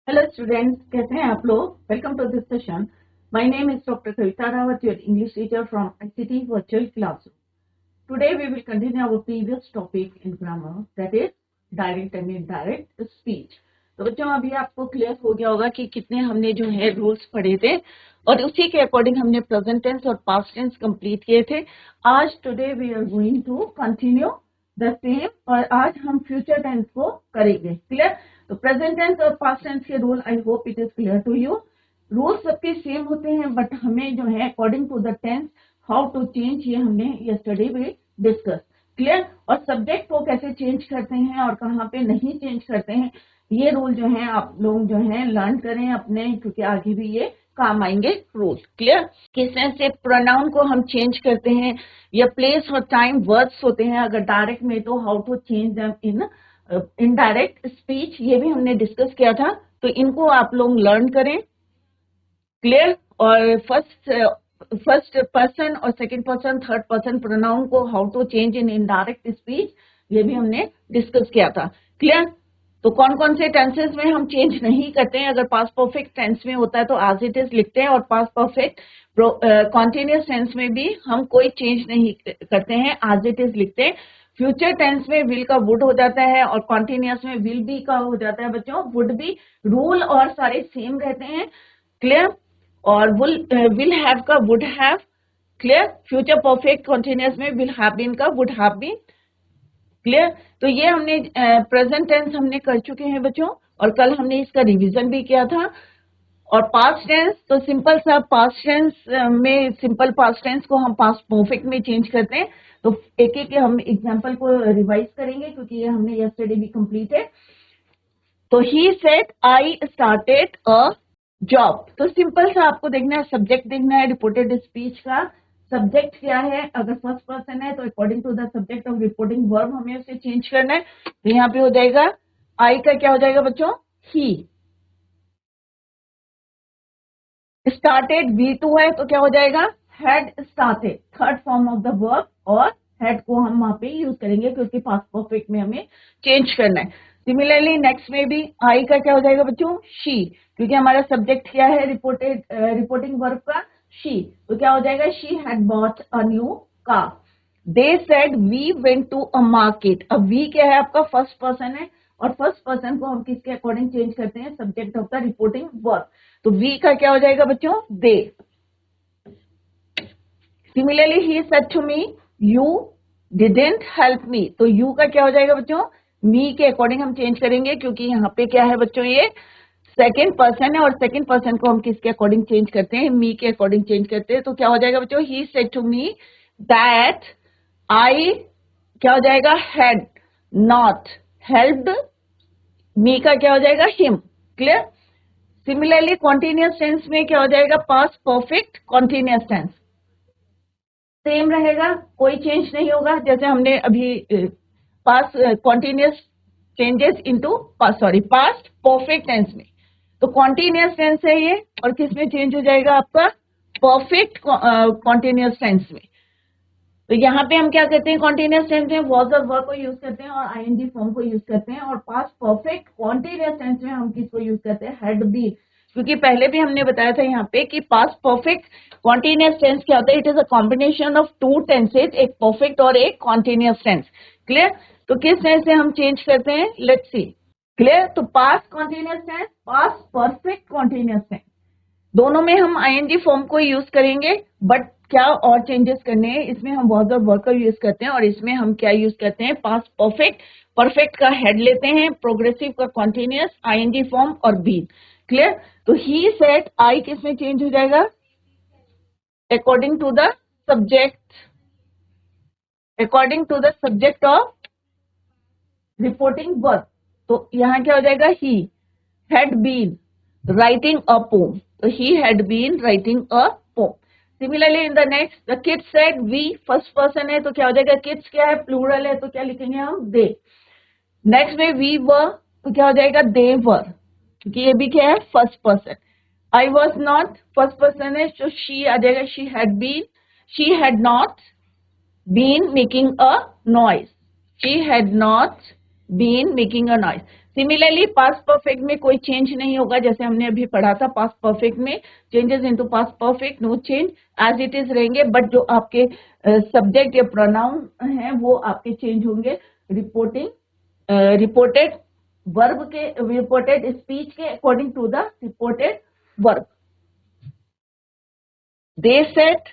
Hello students, कैसे हैं आप लोग। Welcome to this session. My name is doctor Kavita Rawat, your English teacher from ICT virtual classroom. Today we will continue our previous topic in grammar, that is direct and indirect speech. तो बच्चों, अभी आपको clear हो गया होगा कि कितने हमने जो है रूल्स पढ़े थे और उसी के अकॉर्डिंग हमने प्रेजेंट टेंस और पास्ट टेंस कंप्लीट किए थे। आज today we are going to continue the same, और आज हम फ्यूचर टेंस को करेंगे। क्लियर? तो प्रेजेंट टेंस और पास्ट टेंस के rule, I hope it is clear to you. Rules सबके सेम होते हैं, बट हमें जो है according to the tense how to change, ये हमने यस्टरडे भी डिस्कस। क्लियर? और सब्जेक्ट को कैसे चेंज करते हैं और कहाँ पे नहीं चेंज करते हैं, ये रूल जो है आप लोग जो है लर्न करें अपने, क्योंकि आगे भी ये काम आएंगे रूल। क्लियर? किस तरह से प्रोनाउन को हम चेंज करते हैं, या प्लेस और टाइम वर्ड्स होते हैं अगर डायरेक्ट में, तो how to change them in indirect speech, ये भी हमने डिस्कस किया था। तो इनको आप लोग लर्न करें। क्लियर? और फर्स्ट पर्सन और second person, third person pronoun को how to change in indirect speech, ये भी हमने डिस्कस किया था। क्लियर? तो कौन कौन से टेंसेस में हम चेंज नहीं करते हैं। अगर पास्ट परफेक्ट टेंस में होता है तो एज इट इज लिखते हैं, और पास्ट परफेक्ट कॉन्टिन्यूस टेंस में भी हम कोई चेंज नहीं करते हैं, एज इट इज लिखते हैं। फ्यूचर टेंस में विल का वुड हो जाता है, और कॉन्टिन्यूस में विल बी का हो जाता है बच्चों, वुड बी। रूल और सारे सेम रहते हैं। क्लियर? और विल हैव का would have. Clear? Future perfect continuous में विल हैव बीन का वुड हैव बीन। क्लियर? तो ये हमने प्रेजेंट टेंस हमने कर चुके हैं बच्चों, और कल हमने इसका रिवीजन भी किया था। और पास्ट टेंस तो सिंपल सा, पास्ट टेंस में सिंपल पास्ट टेंस को हम पास्ट परफेक्ट में चेंज करते हैं। तो एक एक हम एग्जांपल को रिवाइज करेंगे, क्योंकि ये हमने यस्टरडे भी कंप्लीट है। तो he said I started a job. तो सिंपल सा आपको देखना है, सब्जेक्ट देखना है रिपोर्टेड स्पीच का। सब्जेक्ट क्या है, अगर फर्स्ट पर्सन है तो according to the subject of reporting verb हमें उसे चेंज करना है। तो यहाँ पे हो जाएगा आई का क्या हो जाएगा बच्चों, ही। स्टार्टेड V2 है तो क्या हो जाएगा, had started, third form of the verb. और हैड को हम वहां पे यूज करेंगे क्योंकि पास्ट परफेक्ट में हमें चेंज करना है। सिमिलरली नेक्स्ट में भी आई का क्या हो जाएगा बच्चों, शी, क्योंकि हमारा सब्जेक्ट क्या है रिपोर्टिंग वर्ब का, शी। तो क्या हो जाएगा, she had bought a new car. They said we went to a market. अब वी क्या है, आपका फर्स्ट पर्सन है, और फर्स्ट पर्सन को हम किसके अकॉर्डिंग चेंज करते हैं, subject of the reporting verb. तो वी का क्या हो जाएगा बच्चों, they. Similarly he said to me you didn't help me. तो यू का क्या हो जाएगा बच्चों, मी के अकॉर्डिंग हम चेंज करेंगे, क्योंकि यहाँ पे क्या है बच्चों, ये सेकेंड पर्सन है, और सेकेंड पर्सन को हम किसके अकॉर्डिंग चेंज करते हैं, मी के अकॉर्डिंग चेंज करते हैं। तो क्या हो जाएगा बच्चों, he said to me that I, क्या हो जाएगा, हैड नॉट हेल्प्ड मी का क्या हो जाएगा, him. Clear? Similarly continuous tense में क्या हो जाएगा, past perfect continuous tense same रहेगा, कोई चेंज नहीं होगा। जैसे हमने अभी past continuous changes into past perfect tense में, तो कॉन्टिन्यूअस टेंस है ये, और किस में चेंज हो जाएगा, आपका परफेक्ट कॉन्टिन्यूअस टेंस में। तो यहाँ पे हम क्या करते हैं, कॉन्टिन्यूअस टेंस में वॉज और वर्ब को यूज करते हैं, और आईएनजी फॉर्म को यूज करते हैं। और पास्ट परफेक्ट कॉन्टिन्यूअस टेंस में हम किसको यूज करते हैं, हैड बीन। क्योंकि पहले भी हमने बताया था यहाँ पे कि पास्ट परफेक्ट कॉन्टिन्यूअस टेंस क्या होता है, it is a combination of two tenses, एक परफेक्ट और एक कॉन्टिन्यूअस टेंस। क्लियर? तो किस तरह से हम चेंज करते हैं, लेट्स सी। क्लियर? तो past continuous tense, past perfect continuous tense, दोनों में हम आईएनजी फॉर्म को यूज करेंगे। बट क्या और चेंजेस करने हैं, इसमें हम वॉज और वर्ब का यूज करते हैं, और इसमें हम क्या यूज करते हैं, पास्ट परफेक्ट। परफेक्ट का हेड लेते हैं, प्रोग्रेसिव का कॉन्टिन्यूअस, आईएनजी फॉर्म और बीन। क्लियर? तो ही सेड आई किस में चेंज हो जाएगा, according to the subject, according to the subject of reporting verb. तो यहां क्या हो जाएगा, he had been writing a poem. तो he had been writing a poem. Similarly in the next, the kids said we, first person है तो क्या हो जाएगा, kids क्या है, plural है तो क्या लिखेंगे हम, they. नेक्स्ट में we were तो क्या हो जाएगा, they were, क्योंकि ये भी क्या है, first person. I was not, first person है तो she आ जाएगा, she had not been making a noise, she had not been making a noise. Similarly past perfect में कोई चेंज नहीं होगा, जैसे हमने अभी पढ़ा था पास्ट परफेक्ट में changes into past perfect no change, as it is रहेंगे, बट जो आपके सब्जेक्ट या प्रोनाउन हैं वो आपके चेंज होंगे। रिपोर्टिंग रिपोर्टेड वर्ब के, रिपोर्टेड स्पीच के according to the reported verb. They said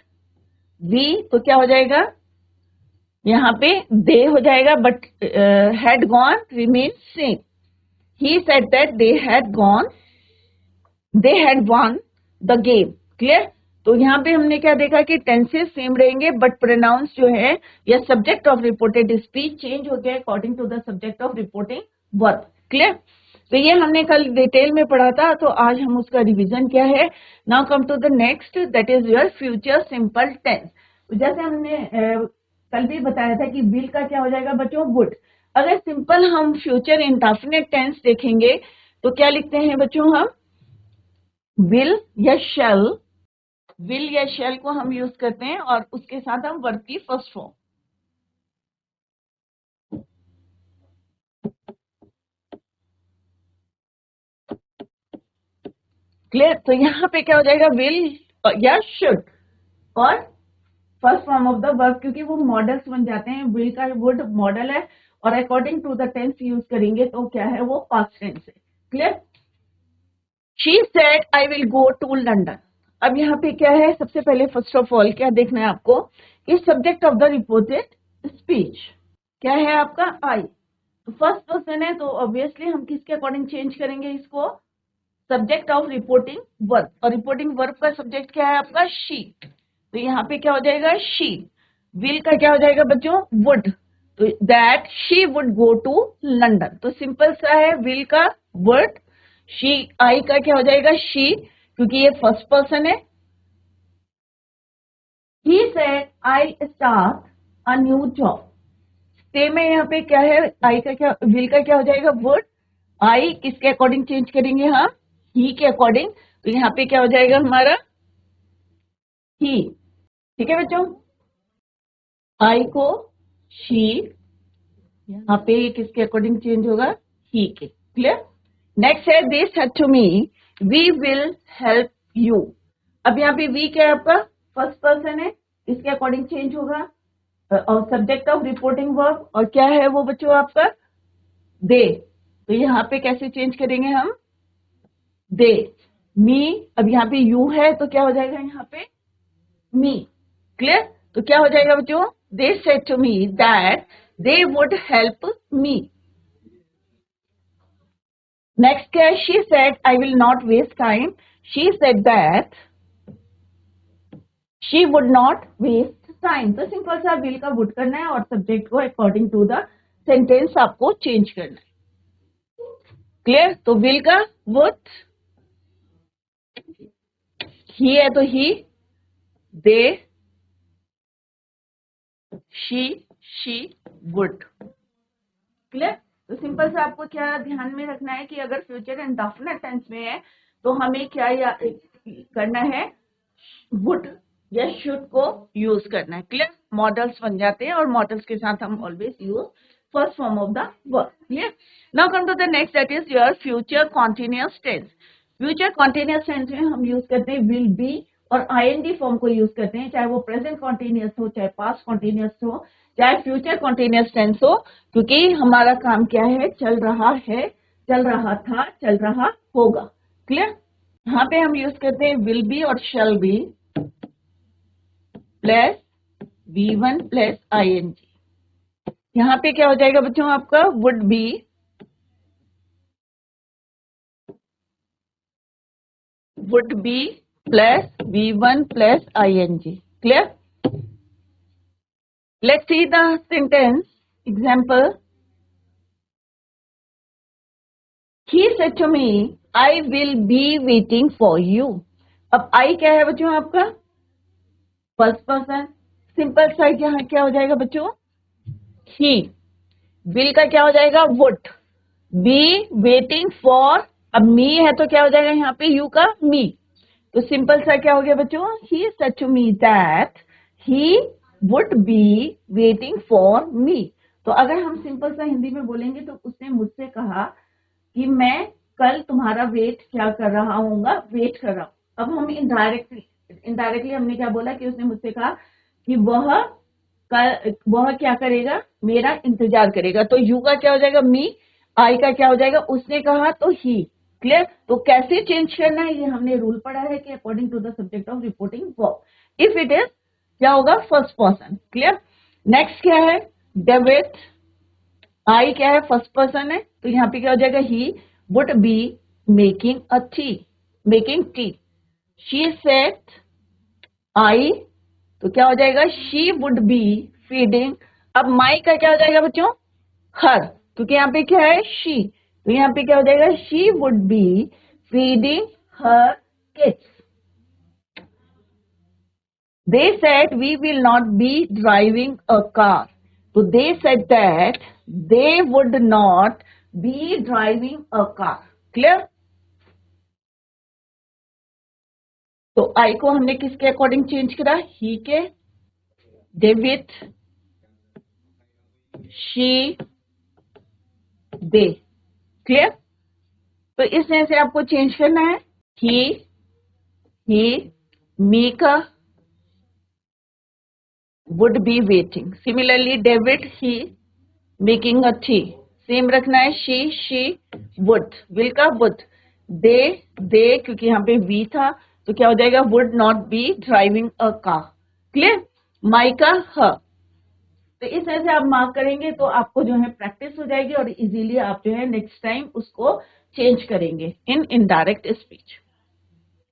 we तो क्या हो जाएगा, यहाँ पे दे हो जाएगा, but had gone remain same. He said that they had gone, they had won the game. Clear? तो यहाँ पे हमने क्या देखा कि टेंसेस सेम रहेंगे, बट प्रोनाउंस जो है या subject of reported speech change हो गया according to the subject of reporting verb. Clear? तो ये हमने कल डिटेल में पढ़ा था, तो आज हम उसका रिवीजन क्या है। Now come to the next, that is your future simple tense. जैसे हमने कल भी बताया था कि विल का क्या हो जाएगा बच्चों, वुड। अगर सिंपल हम फ्यूचर इंडेफिनिट टेंस देखेंगे तो क्या लिखते हैं बच्चों, हम विल या शैल, विल या शैल को हम यूज करते हैं और उसके साथ हम वर्ब की फर्स्ट फॉर्म। क्लियर? तो यहाँ पे क्या हो जाएगा, विल या शुड और first form of the verb, क्योंकि वो मॉडल्स बन जाते हैं। विल का वुड मॉडल है और according to the tense use करेंगे तो क्या है, वो पास्ट टेंस है। Clear? She said I will go to London. अब यहाँ पे क्या है, सबसे पहले फर्स्ट ऑफ ऑल क्या देखना है आपको, इस subject of the reported speech क्या है आपका, आई। तो फर्स्ट पर्सन है तो ऑब्वियसली हम किसके अकॉर्डिंग चेंज करेंगे इसको, सब्जेक्ट ऑफ रिपोर्टिंग वर्ब, और रिपोर्टिंग वर्ब का सब्जेक्ट क्या है आपका, शी। तो यहाँ पे क्या हो जाएगा, शी। विल का क्या हो जाएगा बच्चों, वुड। तो that she would go to London. तो सिंपल सा है, विल का वुड, शी, आई का क्या हो जाएगा, शी, क्योंकि ये फर्स्ट पर्सन है। ही said I start a new job. Stay में यहाँ पे क्या है, आई का क्या, विल का क्या हो जाएगा, वुड। आई किसके अकॉर्डिंग चेंज करेंगे हम, ही के अकॉर्डिंग। तो यहाँ पे क्या हो जाएगा हमारा, ही। ठीक है बच्चों, आई को शी, यहाँ पे किसके अकॉर्डिंग चेंज होगा, ही के। क्लियर? नेक्स्ट है, they said to me we will help you. अब यहाँ पे वी क्या है आपका, फर्स्ट पर्सन है, इसके अकॉर्डिंग चेंज होगा और सब्जेक्ट ऑफ रिपोर्टिंग वर्ब, और क्या है वो बच्चों आपका, दे। तो यहाँ पे कैसे चेंज करेंगे हम, दे। मी, अब यहाँ पे यू है तो क्या हो जाएगा यहाँ पे, मी। क्लियर? तो क्या हो जाएगा बच्चों, they said to me that they would help me. Next क्या है, she said I will not waste time. She said that she would not waste time. तो सिंपल सा विल का वुड करना है और सब्जेक्ट को अकॉर्डिंग टू द सेंटेंस आपको चेंज करना है। क्लियर? तो विल का वुड, ही है तो ही, दे, शी वुड। क्लियर? तो सिंपल से आपको क्या ध्यान में रखना है कि अगर फ्यूचर इंडेफिनिट टेंस में है तो हमें क्या करना है, वुड या शुड को यूज करना है। क्लियर? मॉडल्स बन जाते हैं और मॉडल्स के साथ हम always use first form of the verb. Clear? Now come to the next, that is your future continuous tense. Future continuous tense में हम यूज करते हैं विल बी और आईएनजी फॉर्म को यूज करते हैं, चाहे वो प्रेजेंट कॉन्टिन्यूअस हो, चाहे पास्ट कॉन्टिन्यूअस हो, चाहे फ्यूचर कॉन्टिन्यूअस टेंस हो, क्योंकि हमारा काम क्या है, चल रहा है, चल रहा था, चल रहा होगा। क्लियर? यहाँ पे हम यूज करते हैं विल बी और shall be plus V1 plus ING। यहाँ पे क्या हो जाएगा बच्चों आपका, would be plus V1 plus ING। Clear? Let's see the sentence example. He said to me I will be waiting for you. अब आई क्या है बच्चों आपका, फर्स्ट पर्सन। सिंपल सा यहाँ क्या हो जाएगा बच्चों, ही। विल का क्या हो जाएगा, वुड। बी वेटिंग फॉर, अब मी है तो क्या हो जाएगा यहाँ पे, यू का मी। तो सिंपल सा क्या हो गया बच्चों, he said to me that he would be waiting for me. तो अगर हम सिंपल सा हिंदी में बोलेंगे तो उसने मुझसे कहा कि मैं कल तुम्हारा वेट क्या कर रहा हूँगा, वेट कर रहा हूँ। अब हम इनडायरेक्टली हमने क्या बोला कि उसने मुझसे कहा कि वह क्या करेगा, मेरा इंतजार करेगा। तो यू का क्या हो जाएगा, मी, आई का क्या हो जाएगा, उसने कहा तो ही। क्लियर। तो कैसे चेंज करना है ये हमने रूल पढ़ा है कि according to the subject of reporting verb, if it is क्या होगा, फर्स्ट पर्सन। क्लियर। नेक्स्ट क्या है, डेविड, आई क्या है, फर्स्ट पर्सन है, तो यहाँ पे क्या हो जाएगा, he would be making a tea, making tea. She said, I, तो क्या हो जाएगा, शी वुड बी फीडिंग। अब माई का क्या हो जाएगा बच्चों, हर, क्योंकि यहाँ पे क्या है, शी, तो यहाँ पे क्या हो जाएगा, she would be feeding her kids. They said we will not be driving a car. So they said that they would not be driving a car. Clear? तो आई को हमने किसके अकॉर्डिंग चेंज करा, ही के, डेविड, शी, दे। क्लियर। तो इस तरह से आपको चेंज करना है, ही, मीका would be waiting. Similarly, David, he making a tea. Same रखना है, she would, will का would, they क्योंकि यहाँ पे we था तो क्या हो जाएगा, would not be driving a car. Clear. My का her। तो इस तरह से आप मार्क करेंगे तो आपको जो है प्रैक्टिस हो जाएगी और इजीली आप जो है नेक्स्ट टाइम उसको चेंज करेंगे इन इनडायरेक्ट स्पीच।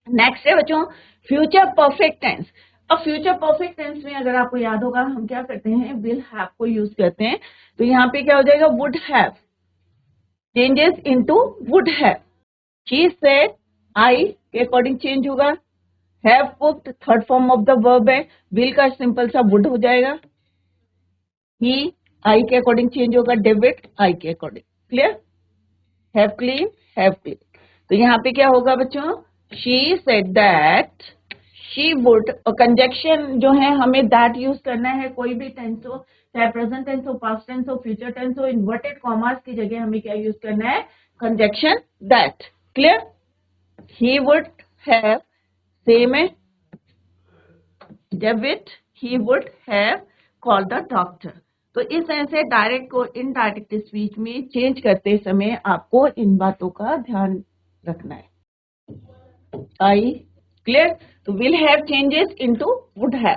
नेक्स्ट है बच्चों फ्यूचर परफेक्ट टेंस। अब फ्यूचर परफेक्ट टेंस में अगर आपको याद होगा हम क्या करते हैं, विल हैव को यूज करते हैं। तो यहाँ पे क्या हो जाएगा, would have changes into would have. She said, I के अकॉर्डिंग चेंज होगा। Have cooked third form of the verb है, विल का सिंपल सा वुड हो जाएगा। ही आई के अकॉर्डिंग चेंज होगा, डेविड आई के according. Clear. Have clean, have clean. तो यहाँ पे क्या होगा बच्चों, she said that she would, और कंजक्शन जो है हमें दैट यूज करना है, कोई भी टेंस हो, चाहे प्रेजेंट टेंस हो, पास्ट टेंस हो, फ्यूचर टेंस हो, इन्वर्टेड कॉमास की जगह हमें क्या यूज करना है, conjunction that. Clear. He would have, same है, David he would have called the doctor. तो इस तरह से डायरेक्ट को इनडायरेक्ट स्पीच में चेंज करते समय आपको इन बातों का ध्यान रखना है। आई, क्लियर। तो will have changes into would have.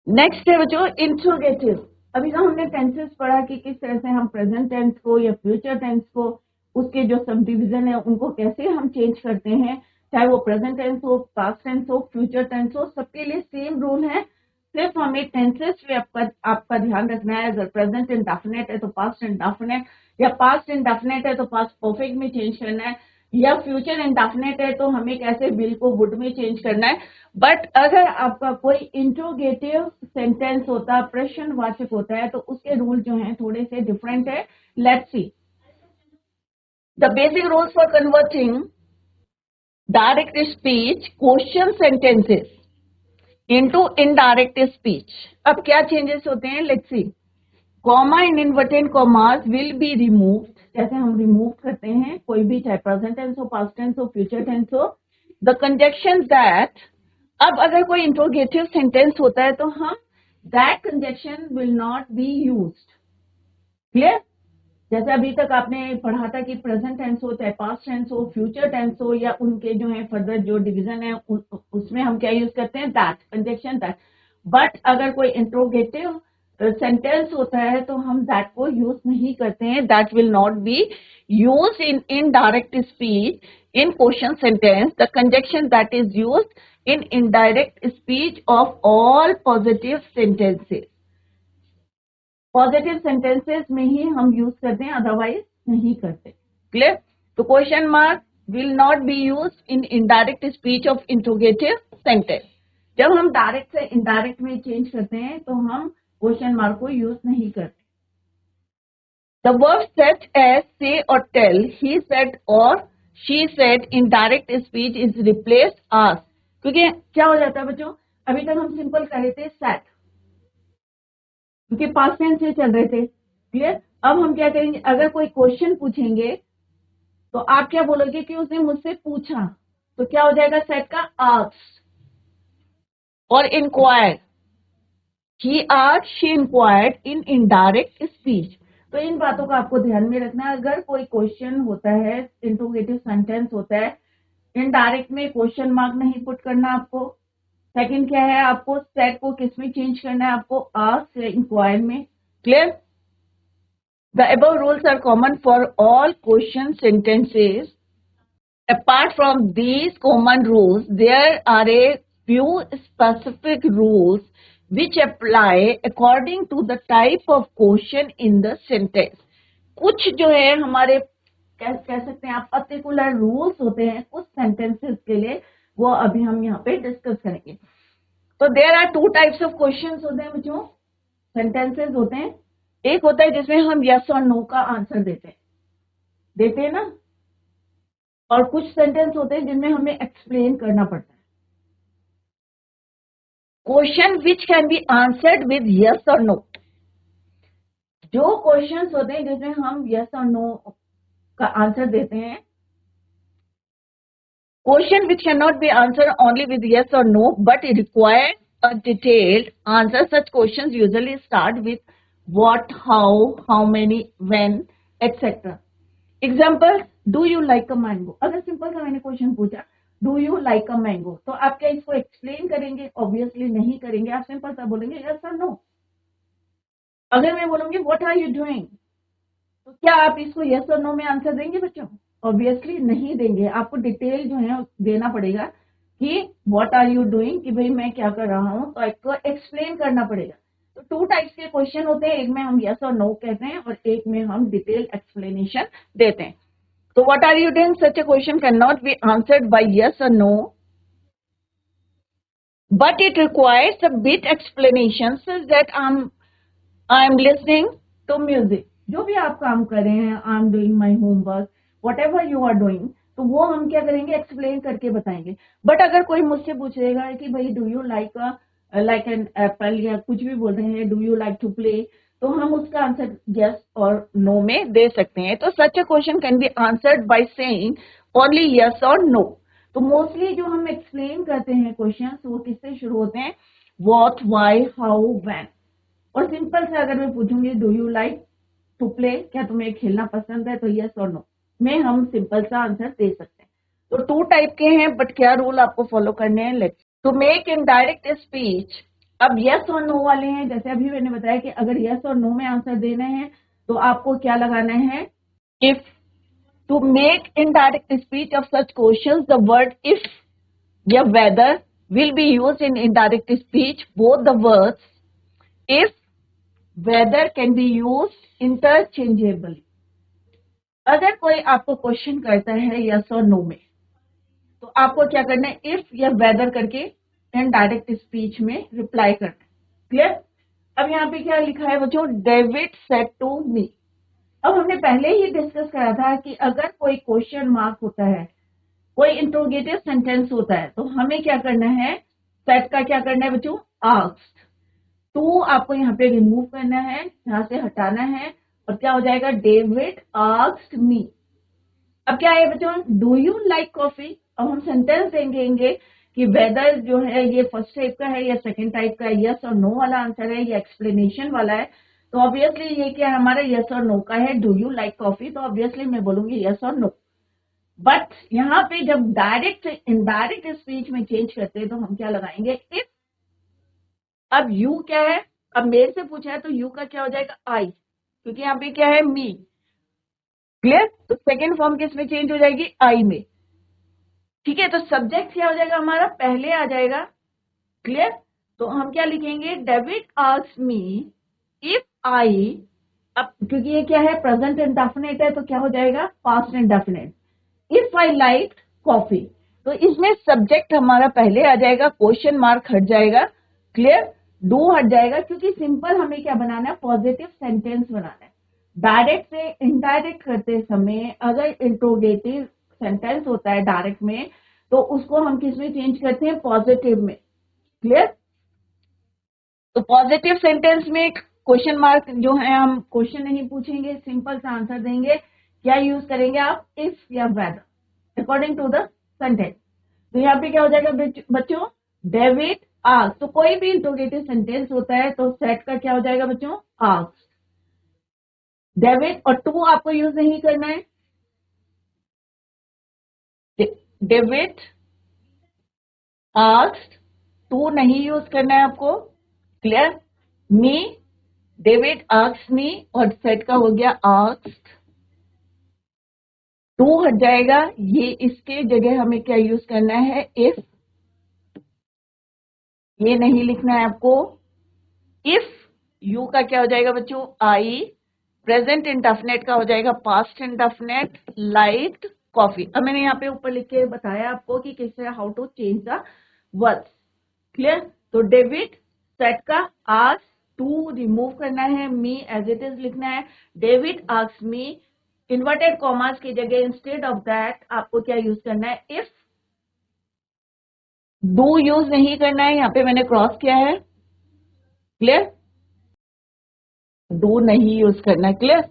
Next है बच्चों इंट्रोगेटिव। अभी तो हमने टेंसेस पढ़ा कि किस तरह से हम प्रेजेंट टेंस को या फ्यूचर टेंस को, उसके जो सब डिविजन है उनको कैसे हम चेंज करते हैं, चाहे वो प्रेजेंट टेंस हो, पास्ट टेंस हो, फ्यूचर टेंस हो, सबके लिए सेम रूल है। सिर्फ हमें टेंसेस पे आपका ध्यान रखना है। अगर प्रेजेंट इंडेफिनिट है तो पास्ट इंडेफिनिट, या पास्ट इंडेफिनिट है तो पास्ट परफेक्ट में चेंज करना है, या फ्यूचर इंडेफिनिट है तो हमें कैसे विल को वुड में चेंज करना है। बट अगर आपका कोई इंट्रोगेटिव सेंटेंस होता है, प्रश्नवाचक होता है, तो उसके रूल जो हैं थोड़े से डिफरेंट है। Let's see the basic rules for converting direct speech question sentences into indirect speech. अब क्या चेंजेस होते हैं, let's C. Comma in inverted commas will be removed, जैसे हम रिमूव करते हैं कोई भी, चाहे प्रेजेंट टेंस हो, पास्ट टेंस हो, फ्यूचर टेंस हो। द कंजक्शन दैट, अब अगर कोई इंट्रोगेटिव सेंटेंस होता है तो हम that conjunction will not be used. Clear. जैसे अभी तक आपने पढ़ा था कि प्रेजेंट टेंस हो, चाहे पास्ट टेंस हो, फ्यूचर टेंस हो, या उनके जो है फर्दर जो डिवीजन है उसमें हम क्या यूज करते हैं, दैट कंजक्शन दैट। बट अगर कोई इंट्रोगेटिव सेंटेंस होता है तो हम दैट को यूज नहीं करते हैं। That will not be use in indirect speech in question sentence. The conjunction that is use in indirect speech of all positive sentences. Positive sentences में ही हम यूज करते हैं, अदरवाइज नहीं करते। क्लियर। तो question mark will not be use in indirect speech of interrogative sentence. जब हम direct से इनडायरेक्ट में चेंज करते हैं तो हम क्वेश्चन मार्क को यूज नहीं करते। The verb such as say or tell, he said or she said in direct speech is replaced as, क्योंकि क्या हो जाता है बच्चों, अभी तक हम सिंपल कर रहे थे said, क्योंकि पास्ट टेंस से चल रहे थे, क्लियर। अब हम क्या करेंगे, अगर कोई क्वेश्चन पूछेंगे तो आप क्या बोलोगे कि उसने मुझसे पूछा, तो क्या हो जाएगा सेट का आस्क्ड और inquired, he asked she inquired in indirect speech. तो इन बातों को आपको ध्यान में रखना है। अगर कोई क्वेश्चन होता है, इंट्रोगेटिव सेंटेंस होता है, इनडायरेक्ट में क्वेश्चन मार्क नहीं पुट करना आपको। सेकंड क्या है, आपको सेट को किस में चेंज करना है, आपको आस्क या इंक्वायर में। Clear. The above rules are common for all question sentences. Apart from these common rules, there are a few specific rules which apply according to the type of question in the sentence. कुछ जो है हमारे कह सकते हैं आप particular rules होते हैं कुछ सेंटेंसेस के लिए, वो अभी हम यहाँ पे डिस्कस करेंगे। तो there are two types of questions होते हैं बच्चों, सेंटेंसेस होते हैं। एक होता है जिसमें हम यस और नो का आंसर देते हैं ना, और कुछ सेंटेंस होते हैं जिनमें हमें एक्सप्लेन करना पड़ता है। Question which can be answered with yes और नो, जो क्वेश्चंस होते हैं जिसमें हम यस और नो का आंसर देते हैं। Question which can not be answer only with yes और no but require a detailed answer. Such questions usually start with what, how many, when, etc. Example, do you like a mango? अगर simple सा मैंने question पूछा do you like a mango, तो आप क्या इसको explain करेंगे? ऑब्वियसली नहीं करेंगे, आप सिंपल सा बोलेंगे यस और नो। अगर मैं बोलूंगी व्हाट आर यू डूइंग, तो क्या आप इसको यस और नो में आंसर देंगे बच्चों? ऑब्वियसली नहीं देंगे, आपको डिटेल जो है देना पड़ेगा कि व्हाट आर यू डूइंग, कि भाई मैं क्या कर रहा हूं, तो आपको एक्सप्लेन करना पड़ेगा। तो टू टाइप्स के क्वेश्चन होते हैं, एक में हम यस और नो कहते हैं और एक में हम डिटेल एक्सप्लेनेशन देते हैं। So what are you doing? Such a question cannot be answered by yes or no, but it requires a bit explanation such that I'm listening to music. जो भी आप काम कर रहे हैं, I'm doing my homework, whatever you are doing, तो वो हम क्या करेंगे, एक्सप्लेन करके बताएंगे। बट अगर कोई मुझसे पूछेगा कि भाई do you like an apple, या कुछ भी बोल रहे हैं do you like to play, तो हम उसका आंसर यस और नो में दे सकते हैं। तो such a question can be answered by saying only yes और नो। तो मोस्टली जो हम एक्सप्लेन करते हैं क्वेश्चन, वो किससे शुरू होते हैं, व्हाट, व्हाई, हाउ, व्हेन। और सिंपल से अगर मैं पूछूंगी do you like to play, क्या तुम्हें खेलना पसंद है, तो यस और नो में हम सिंपल सा आंसर दे सकते हैं। तो टू टाइप के हैं, बट क्या रूल आपको फॉलो करने हैं, let's to make indirect speech. अब यस और नो वाले हैं, जैसे अभी मैंने बताया कि अगर यस और नो में आंसर देना है तो आपको क्या लगाना है, if. To make indirect speech of such questions, the word if या whether will be used in indirect speech. Both the words if, whether can be used interchangeably. अगर कोई आपको क्वेश्चन करता है यस और नो में, तो आपको क्या करना है, इफ या वेदर करके इनडायरेक्ट स्पीच में रिप्लाई करना है। क्लियर। अब यहाँ पे क्या लिखा है बच्चों, डेविड सेड टू मी। अब हमने पहले ही डिस्कस करा था कि अगर कोई क्वेश्चन मार्क होता है, कोई इंट्रोगेटिव सेंटेंस होता है, तो हमें क्या करना है, सेट का क्या करना है बच्चों, आस्क्ड। टू आपको यहाँ पे रिमूव करना है, यहाँ से हटाना है, और क्या हो जाएगा, डेविड आस्क्ड मी। अब क्या है बच्चों, डू यू लाइक कॉफी। अब हम सेंटेंस देंगे कि वेदर जो है ये फर्स्ट टाइप का है या सेकंड टाइप का है, यस और नो वाला आंसर है या एक्सप्लेनेशन वाला है। तो ऑब्वियसली ये क्या है, हमारा यस और नो का है, डू यू लाइक कॉफी, तो ऑब्वियसली मैं बोलूंगी यस और नो। बट यहाँ पे जब डायरेक्ट इनडायरेक्ट स्पीच में चेंज करते हैं तो हम क्या लगाएंगे, इफ। अब यू क्या है, अब मेरे से पूछा है तो यू का क्या हो जाएगा, आई, क्योंकि यहाँ पे क्या है, मी। क्लियर। तो सेकेंड फॉर्म किस में चेंज हो जाएगी, आई में। ठीक है। तो सब्जेक्ट क्या हो जाएगा हमारा, पहले आ जाएगा। क्लियर। तो हम क्या लिखेंगे, डेविड आस्क्ड मी इफ आई। अब क्योंकि ये क्या है, प्रेजेंट इंडेफिनिट है, तो क्या हो जाएगा, past indefinite, if I like coffee. तो इसमें सब्जेक्ट हमारा पहले आ जाएगा, क्वेश्चन मार्क हट जाएगा। क्लियर। डू हट जाएगा, क्योंकि सिंपल हमें क्या बनाना है, पॉजिटिव सेंटेंस बनाना है। डायरेक्ट से इनडायरेक्ट करते समय अगर इंट्रोगेटिव सेंटेंस होता है डायरेक्ट में, तो उसको हम किस में चेंज करते हैं, पॉजिटिव में। क्लियर। तो पॉजिटिव सेंटेंस में क्वेश्चन मार्क जो है हम क्वेश्चन नहीं पूछेंगे, सिंपल सा आंसर देंगे। क्या यूज करेंगे आप? इफ या whether according to the sentence. तो यहाँ पे क्या हो जाएगा बच्चों? David asked. तो कोई भी इंटरोगेटिव सेंटेंस होता है तो सेट का क्या हो जाएगा बच्चों? आस्क्ड। डेविड और टू आपको यूज नहीं करना है। डेविड आस्क्ड, टू नहीं यूज करना है आपको। क्लियर? मी, डेविड आस्क्ड मी और सेट का हो गया आस्क्ड। टू हट जाएगा, ये इसके जगह हमें क्या यूज करना है? इफ। ये नहीं लिखना है आपको। इफ यू का क्या हो जाएगा बच्चों? आई। प्रेजेंट इंडेफिनिट का हो जाएगा पास्ट इंडेफिनिट। Liked coffee. अब मैंने यहाँ पे ऊपर लिख के बताया आपको कि कैसे how to change the words. Clear? तो डेविड, सेट का आस्क्ड, टू रिमूव करना है, मी एज इट इज लिखना है। David asked me, inverted commas की जगह इंस्टेड ऑफ दैट आपको क्या यूज करना है? इफ। डू यूज नहीं करना है, यहाँ पे मैंने क्रॉस किया है। क्लियर? डू नहीं यूज करना है। क्लियर?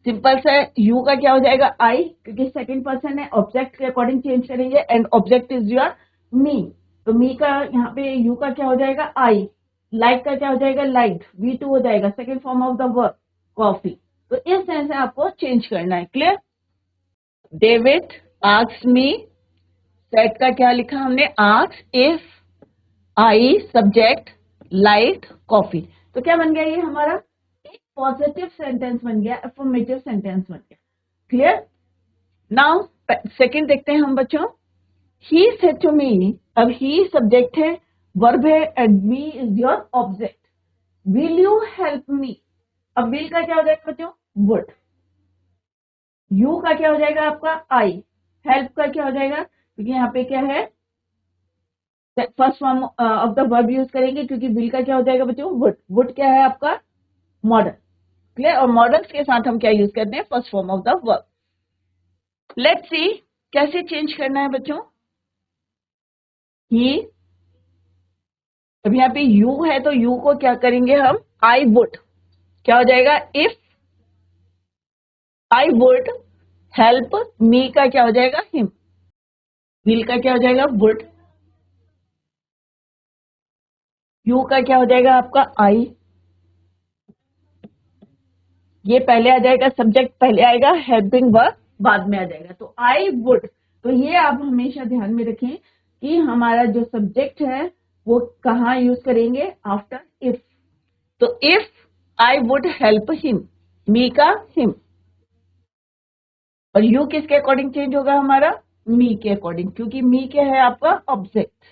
सिंपल सा यू का क्या हो जाएगा? आई, क्योंकि सेकंड पर्सन है, ऑब्जेक्ट के अकॉर्डिंग चेंज करेंगे and object is your me. तो मी का यहाँ पे यू का क्या हो जाएगा? आई। लाइक का क्या हो जाएगा? लाइट। V2 हो जाएगा second form of the verb coffee. तो इस तरह से आपको चेंज करना है। क्लियर? डेविड आस्क्ड मी, सेट का क्या लिखा हमने? Asked. If I subject, light coffee. तो क्या बन गया? ये हमारा एक पॉजिटिव सेंटेंस बन गया, अफर्मेटिव सेंटेंस बन गया। क्लियर? नाउ सेकंड देखते हैं हम बच्चों। ही सेड टू मी, अब ही सब्जेक्ट है, वर्ब है and me is your object. Will you help मी? अब विल का क्या हो जाएगा बच्चों? वुड। यू का क्या हो जाएगा आपका? आई। हेल्प का क्या हो जाएगा? क्योंकि यहाँ पे क्या है? First form of the verb use करेंगे, क्योंकि विल का क्या हो जाएगा बच्चों? वुड। वुड क्या है आपका? मॉडल। क्लियर? और मॉडल्स के साथ हम क्या यूज करते हैं? First form of the verb. Let's see कैसे चेंज करना है बच्चों। ही, अब यहाँ पे यू है तो यू को क्या करेंगे हम? I would. क्या हो जाएगा? इफ आई वुड हेल्प मी का क्या हो जाएगा? हिम। विल का क्या हो जाएगा? वुड। यू का क्या हो जाएगा आपका? आई। ये पहले आ जाएगा, सब्जेक्ट पहले आएगा, हेल्पिंग वर्ब बाद में आ जाएगा। तो आई वुड। तो ये आप हमेशा ध्यान में रखें कि हमारा जो सब्जेक्ट है वो कहाँ यूज करेंगे? After if. तो if I would help him, me का हिम। और यू किसके अकॉर्डिंग चेंज होगा हमारा? मी के अकॉर्डिंग, क्योंकि मी क्या है आपका? ऑब्जेक्ट।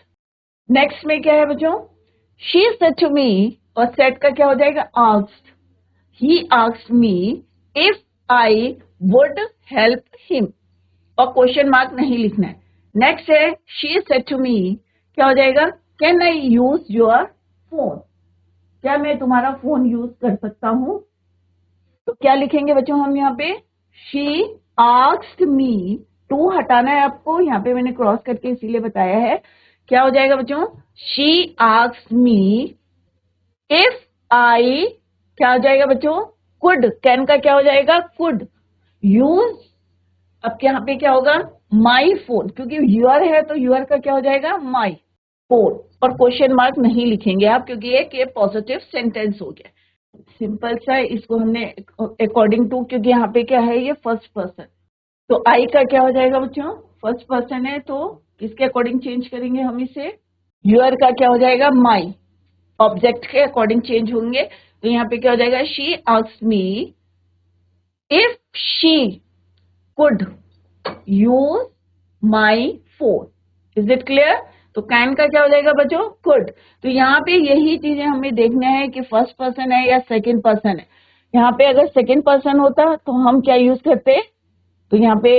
नेक्स्ट में क्या है बच्चों? शी सेड टू मी, और सेड का क्या हो जाएगा? Asked. He asked me if I would help him, और क्वेश्चन मार्क नहीं लिखना है। नेक्स्ट है she said to me, क्या हो जाएगा? Can I use your phone? क्या मैं तुम्हारा फोन यूज कर सकता हूं? तो क्या लिखेंगे बच्चों हम यहाँ पे? she asked me, टू हटाना है आपको, यहाँ पे मैंने क्रॉस करके इसीलिए बताया है। क्या हो जाएगा बच्चों? she asked me if I, क्या हो जाएगा बच्चों? कुड। कैन का क्या हो जाएगा? Could use. अब यहाँ पे क्या होगा? माई फोन, क्योंकि यूर है तो यूर का क्या हो जाएगा? My phone. और क्वेश्चन मार्क नहीं लिखेंगे आप, क्योंकि ये पॉजिटिव सेंटेंस हो गया। सिंपल सा इसको हमने अकॉर्डिंग टू, क्योंकि यहाँ पे क्या है? ये फर्स्ट पर्सन। तो आई का क्या हो जाएगा बच्चों? फर्स्ट पर्सन है तो किसके अकॉर्डिंग चेंज करेंगे हम इसे? यूर का क्या हो जाएगा? माई। ऑब्जेक्ट के अकॉर्डिंग चेंज होंगे। तो यहाँ पे क्या हो जाएगा? She asked me if she could use my phone. Is it clear? तो कैन का क्या हो जाएगा बच्चों? कुड। तो यहाँ पे यही चीजें हमें देखना है कि फर्स्ट पर्सन है या सेकंड पर्सन है। यहाँ पे अगर सेकंड पर्सन होता तो हम क्या यूज करते? तो यहाँ पे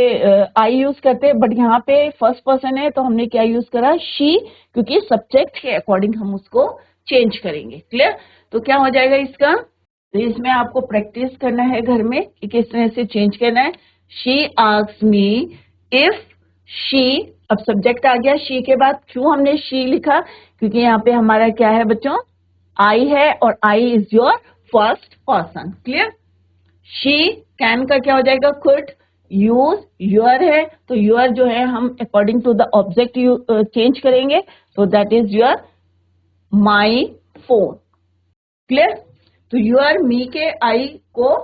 आई यूज करते, बट यहाँ पे फर्स्ट पर्सन है तो हमने क्या यूज करा? शी, क्योंकि सब्जेक्ट के अकॉर्डिंग हम उसको चेंज करेंगे। क्लियर? तो क्या हो जाएगा इसका? तो इसमें आपको प्रैक्टिस करना है घर में कि किस तरह से चेंज करना है। She asked me if she, अब सब्जेक्ट आ गया शी के बाद। क्यों हमने शी लिखा? क्योंकि यहाँ पे हमारा क्या है बच्चों? आई है और I is your first person. Clear? She, can का क्या हो जाएगा कुड, यूज योर है तो योर जो है हम according to the object change करेंगे, तो that is your my phone. Clear? तो योर, मी के आई को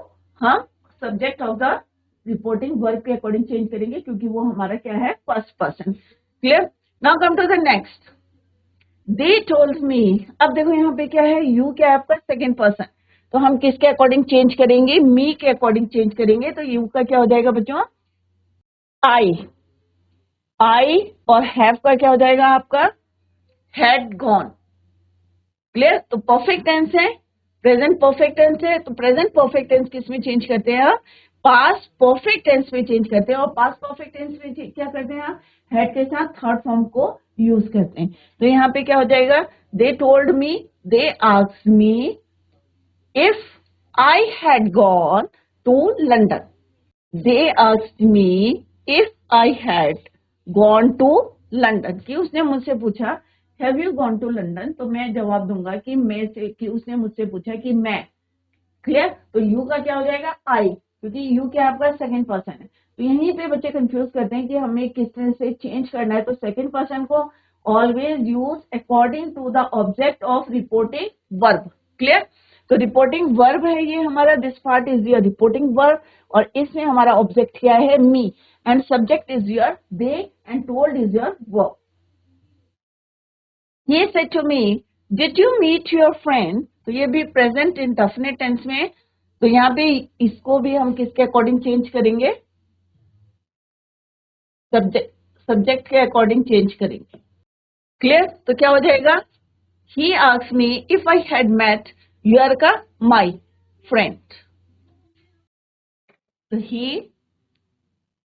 हम subject of the reporting verb के अकॉर्डिंग चेंज करेंगे क्योंकि वो हमारा क्या है, first person. Clear? Now come to the next, they told me. अब देखो यहाँ पे क्या है, यू क्या है आपका सेकेंड पर्सन, तो हम किसके अकॉर्डिंग चेंज करेंगे, मी के अकॉर्डिंग चेंज करेंगे, तो यू का क्या हो जाएगा बच्चों, आई। आई और हैव का क्या हो जाएगा आपका, हैड गॉन। क्लियर? तो परफेक्ट टेंस है, प्रेजेंट परफेक्ट टेंस है, तो प्रेजेंट परफेक्ट टेंस किस में चेंज करते हैं, पास्ट परफेक्ट टेंस में चेंज करते हैं, और पास्ट परफेक्ट टेंस में क्या करते हैं, हैड के साथ थर्ड फॉर्म को यूज करते हैं। तो यहाँ पे क्या हो जाएगा, they told me, they asked me if I had gone to London. They asked me if I had gone to London, कि उसने मुझसे पूछा have you gone to London, तो मैं जवाब दूंगा कि मैं से, कि उसने मुझसे पूछा कि मैं। क्लियर? तो यू का क्या हो जाएगा, आई, क्योंकि यू क्या आपका सेकंड पर्सन है। तो यहीं पे बच्चे कंफ्यूज करते हैं कि हमें किस तरह से चेंज करना है, तो सेकंड पर्सन को always use according to the object of reporting verb. Clear? तो रिपोर्टिंग वर्ब है ये हमारा, this part is your reporting verb, और इसमें हमारा ऑब्जेक्ट क्या है, me, and subject is your they, and told is your verb. He said to me, did you meet your friend? तो ये भी प्रेजेंट इंडेफिनिट टेंस में, तो यहाँ पे इसको भी हम किसके अकॉर्डिंग चेंज करेंगे, सब्जेक्ट के अकॉर्डिंग चेंज करेंगे। क्लियर? तो क्या हो जाएगा, he asked me if I had met your का my friend। तो he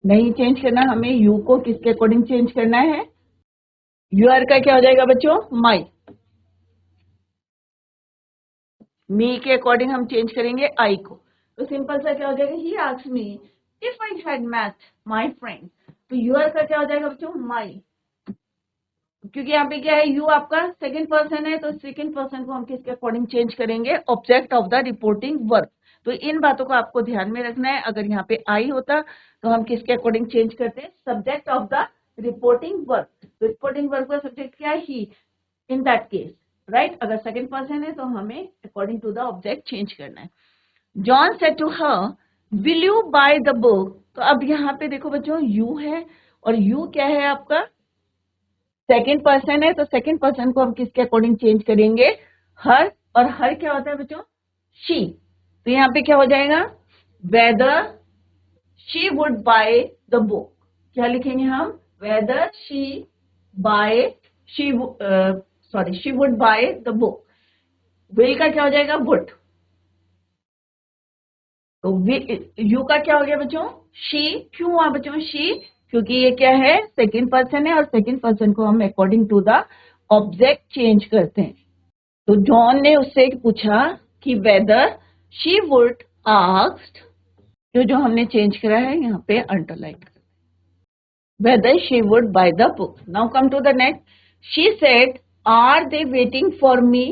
नहीं चेंज करना, हमें you को किसके अकॉर्डिंग चेंज करना है, your का क्या हो जाएगा बच्चों, my। मी के अकॉर्डिंग हम चेंज करेंगे आई को, तो सिंपल सा क्या हो जाएगा, he asked me if I had met my friend. तो यूर का क्या हो जाएगा बच्चों, माई, क्योंकि यहाँ पे क्या है, यू आपका सेकंड पर्सन है, तो सेकंड पर्सन को हम किसके अकॉर्डिंग चेंज करेंगे, object of the reporting verb. तो इन बातों को आपको ध्यान में रखना है। अगर यहाँ पे आई होता तो हम किसके अकॉर्डिंग चेंज करते हैं, subject of the reporting verb. तो रिपोर्टिंग वर्ब का सब्जेक्ट क्या है, he, in that case, right? अगर सेकंड पर्सन है तो हमें according to the object change करना है। John said to her will you buy the book. तो अब यहाँ पे देखो बच्चों, यू है और यू क्या है आपका, सेकंड पर्सन है, तो सेकंड पर्सन को हम किसके अकॉर्डिंग चेंज करेंगे, हर, और हर क्या होता है बच्चों, शी। तो यहाँ पे क्या हो जाएगा, whether she would buy the book. क्या लिखेंगे हम, whether she buy, she she would buy the book. Will का क्या हो जाएगा, वुड। तो यू का क्या हो गया बच्चों, शी। क्यों हुआ बच्चों शी, क्योंकि ये क्या है, सेकंड पर्सन है, और सेकंड पर्सन को हम according to the object change करते हैं। तो जॉन ने उससे पूछा कि वेदर शी वुड आस्क्ड, जो हमने चेंज करा है यहाँ पे underline, whether she would buy the book. Now come to the next, she said are they waiting for me,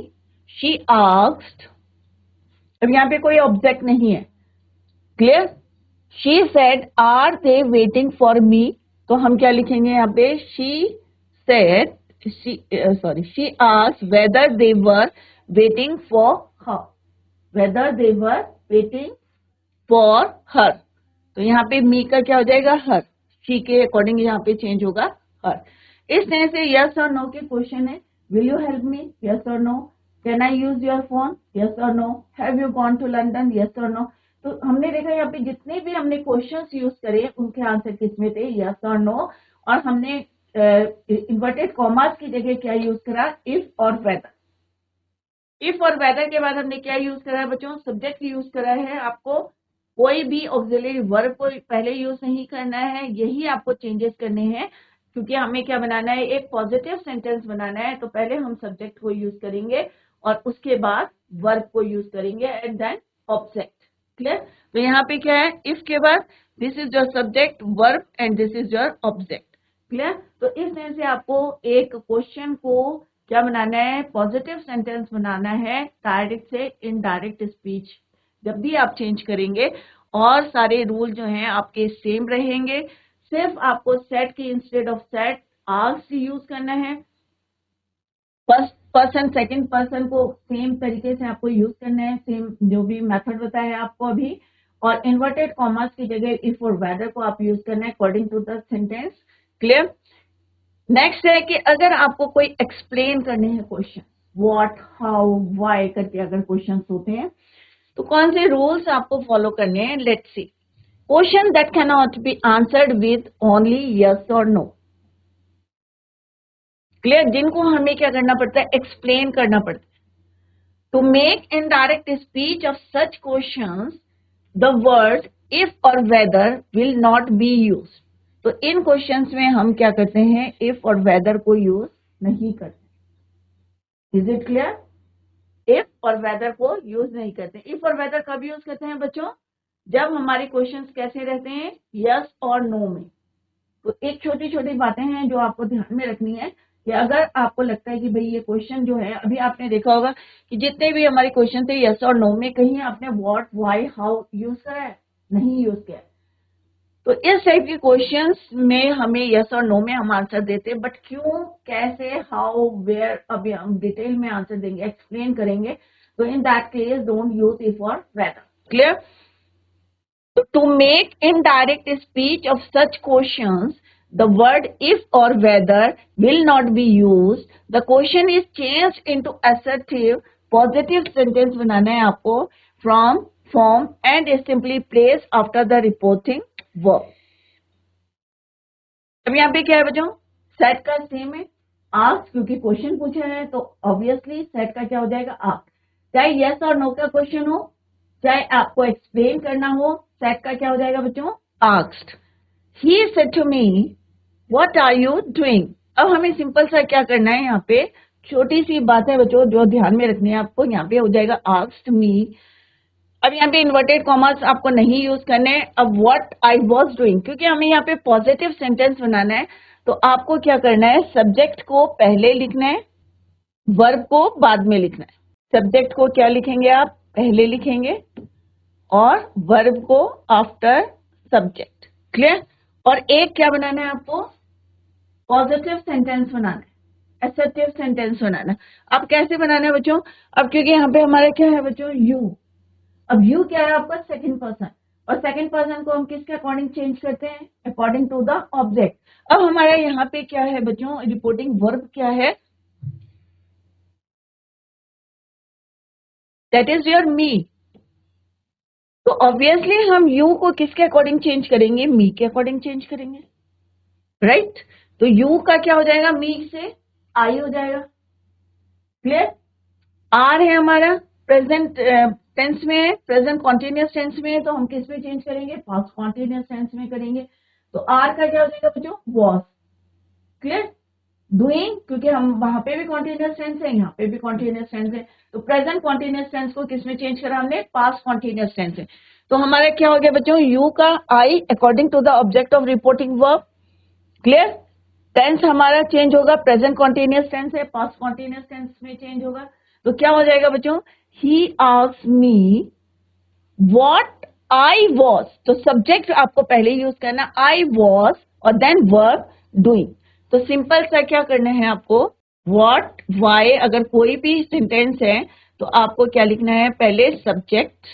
she asked. अब यहाँ पे कोई ऑब्जेक्ट नहीं है। Clear? She said are they waiting for me, तो हम क्या लिखेंगे यहाँ पे, she said, she asked whether they were waiting for her, whether they were waiting for her. तो यहाँ पे मी का क्या हो जाएगा, हर, शी के अकॉर्डिंग यहाँ पे चेंज होगा हर। इस तरह से यस और नो के क्वेश्चन है, will you help me, yes और no, can I use your phone, yes और no, have you gone to London, yes और नो। तो हमने देखा यहाँ पे जितने भी हमने क्वेश्चंस यूज करे उनके आंसर किसमें थे, यस और नो, और हमने इन्वर्टेड कॉमास की जगह क्या यूज करा, इफ और वेदर। इफ और वेदर के बाद हमने क्या यूज करा है बच्चों, सब्जेक्ट यूज करा है। आपको कोई भी ऑक्सिलरी वर्ब को पहले यूज नहीं करना है, यही आपको चेंजेस करने हैं, क्योंकि हमें क्या बनाना है, एक पॉजिटिव सेंटेंस बनाना है। तो पहले हम सब्जेक्ट को यूज करेंगे और उसके बाद वर्ब को यूज करेंगे एंड देन ऑब्जेक्ट। क्लियर? तो यहाँ पे क्या है, इफ के बाद this is your subject verb and this is your object. Clear? तो इस तरह से आपको एक क्वेश्चन को क्या बनाना है, पॉजिटिव सेंटेंस बनाना है डायरेक्ट से इनडायरेक्ट स्पीच। जब भी आप चेंज करेंगे और सारे रूल जो हैं आपके सेम रहेंगे, सिर्फ आपको सेट की instead of set asked use करना है। फर्स्ट पर्सन सेकंड पर्सन को सेम तरीके से आपको यूज करना है, सेम जो भी मेथड बताया है आपको अभी। और इन्वर्टेड कॉमर्स की जगह इफ और वेदर को आप यूज करना है according to the sentence. Clear. Next है कि अगर आपको कोई एक्सप्लेन करने हैं क्वेश्चन, व्हाट, हाउ, व्हाई करके अगर क्वेश्चंस होते हैं तो कौन से रूल्स आपको फॉलो करने हैं। Let's C, question that can not be answered with only yes और नो। क्लियर। जिनको हमें क्या करना पड़ता है, एक्सप्लेन करना पड़ता है। To make indirect speech of such questions the word if और whether will not be use. तो इन क्वेश्चंस में हम क्या करते हैं, इफ और वेदर को यूज नहीं करते। Is it clear. इफ और वेदर को यूज नहीं करते। इफ और वेदर कब यूज करते हैं बच्चों, जब हमारे क्वेश्चंस कैसे रहते हैं, यस और नो में। तो एक छोटी छोटी बातें हैं जो आपको ध्यान में रखनी है कि अगर आपको लगता है कि भाई ये क्वेश्चन जो है, अभी आपने देखा होगा कि जितने भी हमारे क्वेश्चन थे यस और नो में, कहीं आपने व्हाट, व्हाई, हाउ यूज करा है, नहीं यूज किया। तो इस टाइप के क्वेश्चंस में हमें यस और नो में हम आंसर देते हैं, बट क्यों, कैसे, हाउ, वेयर, अभी हम डिटेल में आंसर देंगे, एक्सप्लेन करेंगे। तो in that case don't use if और whether. Clear. To make indirect speech of such questions, the word if or whether will not be used. The question is changed into assertive, positive sentence बनाना है आपको from, from and is simply placed after the reporting verb. अब यहाँ पे क्या है बच्चों, set का same है, आस्क, क्योंकि क्वेश्चन पूछा है तो ऑब्वियसली सेट का क्या हो जाएगा, आस्क। चाहे यस और नो का क्वेश्चन हो, चाहे आपको एक्सप्लेन करना हो, सेट का क्या हो जाएगा बच्चों, asked. He said to me what are you doing. अब हमें सिंपल सा क्या करना है, यहाँ पे छोटी सी बात है बच्चों जो ध्यान में रखनी है आपको। यहाँ पे हो जाएगा आस्क्ड मी। अब यहाँ पे इन्वर्टेड कॉमर्स आपको नहीं यूज करने। अब व्हाट आई वाज डूइंग, क्योंकि हमें यहाँ पे पॉजिटिव सेंटेंस बनाना है तो आपको क्या करना है, सब्जेक्ट को पहले लिखना है, वर्ब को बाद में लिखना है। सब्जेक्ट को क्या लिखेंगे आप, पहले लिखेंगे, और वर्ब को आफ्टर सब्जेक्ट। क्लियर। और एक क्या बनाना है आपको, पॉजिटिव सेंटेंस बनाना है, असर्टिव सेंटेंस बनाना है। अब कैसे बनाना है बच्चों, अब क्योंकि यहाँ पे हमारा क्या है बच्चों, यू। अब यू क्या है आपका, सेकंड पर्सन, और सेकंड पर्सन को हम किसके अकॉर्डिंग चेंज करते हैं, अकॉर्डिंग टू द ऑब्जेक्ट। अब हमारा यहाँ पे क्या है बच्चों, रिपोर्टिंग वर्ब क्या है, दैट इज योर मी। तो ऑब्वियसली हम यू को किसके अकॉर्डिंग चेंज करेंगे, मी के अकॉर्डिंग चेंज करेंगे, राइट। तो यू का क्या हो जाएगा, मी से आई हो जाएगा। क्लियर। आर है हमारा प्रेजेंट टेंस में है, प्रेजेंट कॉन्टिन्यूअस टेंस में है, तो हम किस में चेंज करेंगे, पास्ट कॉन्टिन्यूअस टेंस में करेंगे। तो आर का क्या हो जाएगा बच्चों, वॉज। क्लियर। डूइंग, क्योंकि हम वहां पे भी कॉन्टिन्यूअस टेंस है, यहाँ पे भी कॉन्टिन्यूअस टेंस है, तो प्रेजेंट कॉन्टिन्यूअस टेंस को किसमें चेंज करा हमने, पास्ट कॉन्टिन्यूअस टेंस है। तो हमारा क्या हो गया बच्चों, यू का I according to the object of reporting verb. Clear. Tense हमारा चेंज होगा, प्रेजेंट कॉन्टिन्यूअस टेंस है, पास्ट कॉन्टिन्यूअस टेंस में चेंज होगा। तो क्या हो जाएगा बच्चों, he asked me what I was. तो सब्जेक्ट आपको पहले यूज करना, आई वाज, और देन वर्ब डूइंग। तो सिंपल सा क्या करना है आपको, व्हाट, व्हाई, अगर कोई भी सेंटेंस है तो आपको क्या लिखना है, पहले सब्जेक्ट,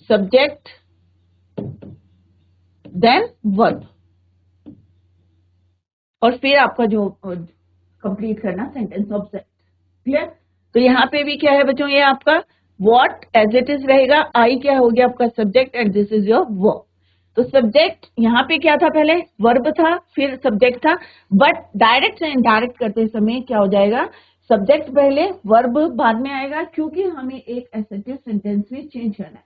सब्जेक्ट देन वर्ब, और फिर आपका जो कंप्लीट करना सेंटेंस ऑब्जेक्ट। क्लियर। तो यहाँ पे भी क्या है बच्चों, ये आपका व्हाट एज इट इज रहेगा, आई क्या हो गया आपका subject, and this is your verb. तो सब्जेक्ट यहाँ पे क्या था, पहले वर्ब था, फिर सब्जेक्ट था, बट डायरेक्ट से इनडायरेक्ट करते समय क्या हो जाएगा, सब्जेक्ट पहले, वर्ब बाद में आएगा, क्योंकि हमें एक एसर्टिव सेंटेंस में चेंज करना है।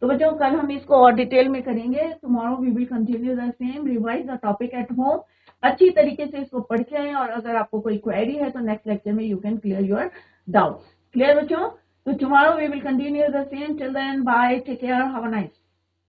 तो बच्चों कल हम इसको और डिटेल में करेंगे। Tomorrow we will continue the same, revise the topic at home. अच्छी तरीके से इसको पढ़ के आए, और अगर आपको कोई क्वेरी है तो नेक्स्ट लेक्चर में you can clear your doubts. Clear बच्चों। तो tomorrow we will continue the same. Till then bye, take care, have a nice